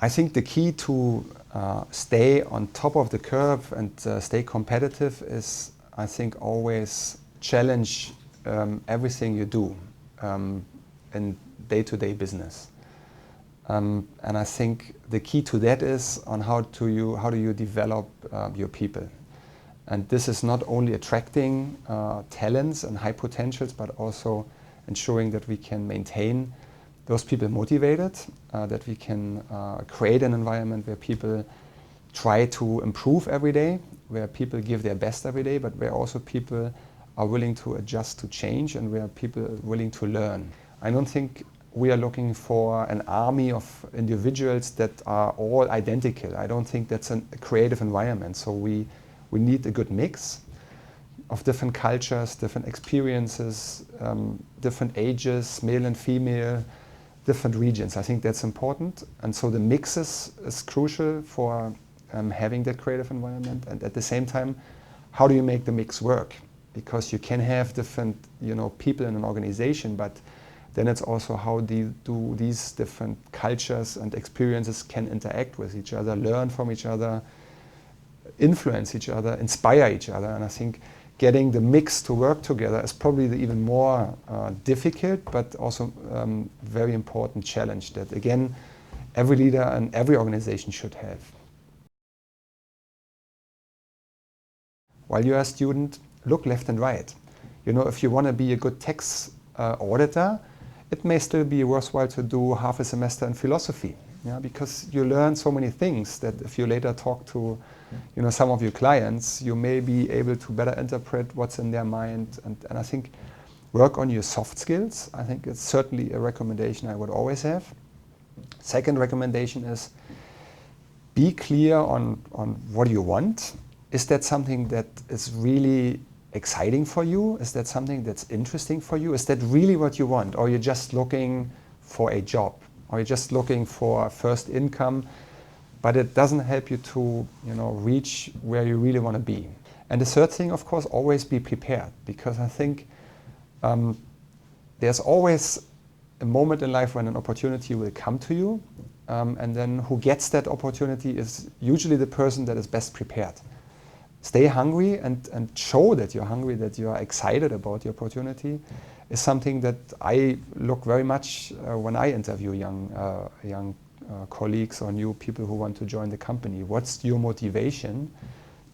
I think the key to stay on top of the curve and stay competitive is, I think, always challenge everything you do in day-to-day business. And I think the key to that is on how do you develop your people. And this is not only attracting talents and high potentials, but also ensuring that we can maintain those people motivated, that we can create an environment where people try to improve every day, where people give their best every day, but where also people are willing to adjust to change and where people are willing to learn. I don't think we are looking for an army of individuals that are all identical. I don't think that's a creative environment. So we need a good mix of different cultures, different experiences, different ages, male and female, different regions. I think that's important. And so the mix is crucial for having that creative environment. And at the same time, how do you make the mix work? Because you can have different, people in an organization, but then it's also how do these different cultures and experiences can interact with each other, learn from each other, influence each other, inspire each other. And I think getting the mix to work together is probably the even more difficult, but also very important challenge that, again, every leader and every organization should have. While you're a student, look left and right. If you want to be a good tax auditor, it may still be worthwhile to do half a semester in philosophy, because you learn so many things that if you later talk to some of your clients, you may be able to better interpret what's in their mind. And I think work on your soft skills. I think it's certainly a recommendation I would always have. Second recommendation is be clear on what you want. Is that something that is really exciting for you? Is that something that's interesting for you? Is that really what you want? Or you're just looking for a job? Or you're just looking for first income? But it doesn't help you to reach where you really want to be. And the third thing, of course, always be prepared. Because I think there's always a moment in life when an opportunity will come to you. And then who gets that opportunity is usually the person that is best prepared. Stay hungry and show that you're hungry, that you are excited about the opportunity is something that I look very much when I interview young colleagues or new people who want to join the company. What's your motivation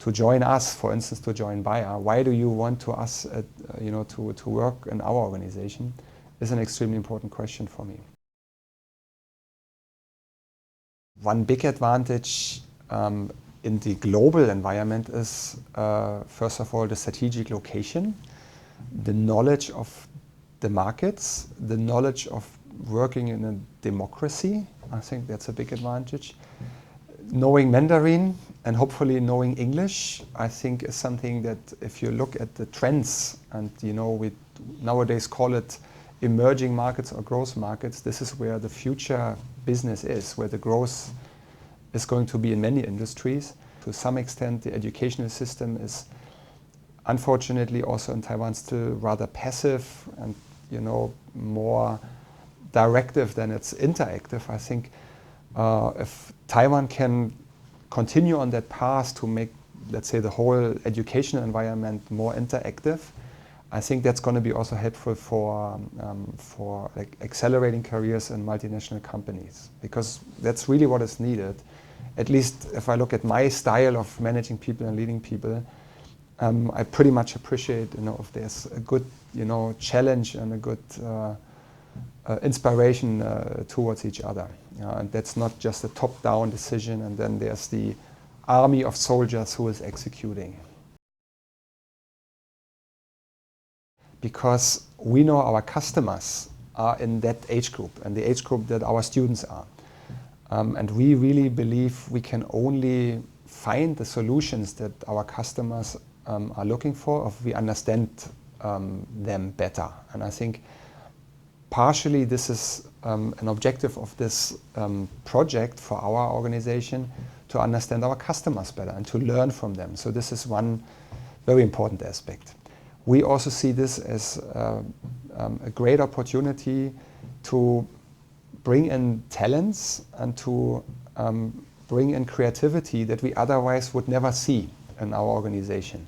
to join us, for instance, to join Bayer? Why do you want to work in our organization? Is an extremely important question for me. One big advantage in the global environment is, first of all, the strategic location, the knowledge of the markets, the knowledge of working in a democracy. I think that's a big advantage. Knowing Mandarin and hopefully knowing English, I think is something that if you look at the trends and we nowadays call it emerging markets or growth markets, this is where the future business is, where the growth is going to be in many industries. To some extent, the educational system is unfortunately also in Taiwan still rather passive and more directive than it's interactive. I think if Taiwan can continue on that path to make, let's say, the whole educational environment more interactive, I think that's going to be also helpful for accelerating careers in multinational companies, because that's really what is needed. At least if I look at my style of managing people and leading people, I pretty much appreciate if there's a good challenge and a good inspiration towards each other. And that's not just a top-down decision and then there's the army of soldiers who is executing. Because we know our customers are in that age group and the age group that our students are. And we really believe we can only find the solutions that our customers are looking for if we understand them better. And I think partially this is an objective of this project for our organization, to understand our customers better and to learn from them. So this is one very important aspect. We also see this as a great opportunity to bring in talents and to bring in creativity that we otherwise would never see in our organization.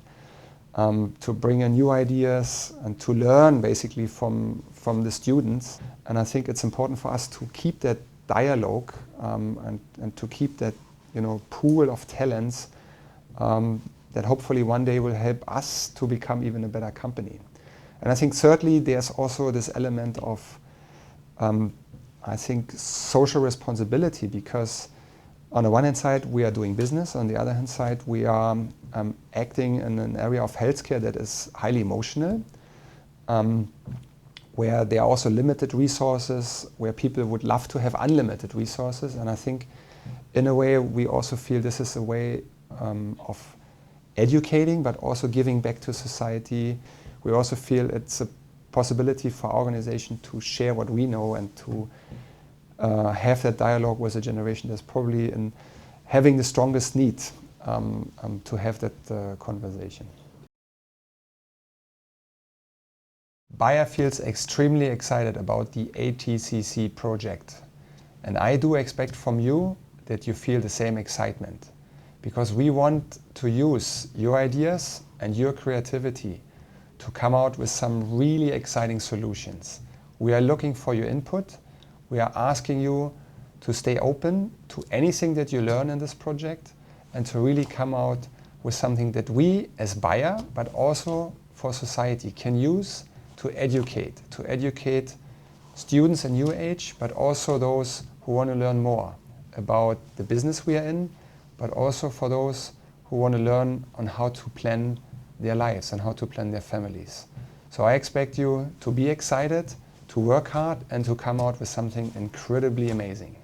To bring in new ideas and to learn basically from the students. And I think it's important for us to keep that dialogue and to keep that pool of talents that hopefully one day will help us to become even a better company. And I think thirdly, there's also this element of I think social responsibility, because on the one hand side we are doing business, on the other hand side we are acting in an area of healthcare that is highly emotional, where there are also limited resources, where people would love to have unlimited resources. And I think in a way we also feel this is a way of educating but also giving back to society. We also feel it's a possibility for our organization to share what we know and to have that dialogue with a generation that's probably in having the strongest need to have that conversation. Bayer feels extremely excited about the ATCC project, and I do expect from you that you feel the same excitement, because we want to use your ideas and your creativity to come out with some really exciting solutions. We are looking for your input. We are asking you to stay open to anything that you learn in this project and to really come out with something that we as Bayer, but also for society, can use to educate students in new age, but also those who want to learn more about the business we are in, but also for those who want to learn on how to plan their lives and how to plan their families. So I expect you to be excited, to work hard, and to come out with something incredibly amazing.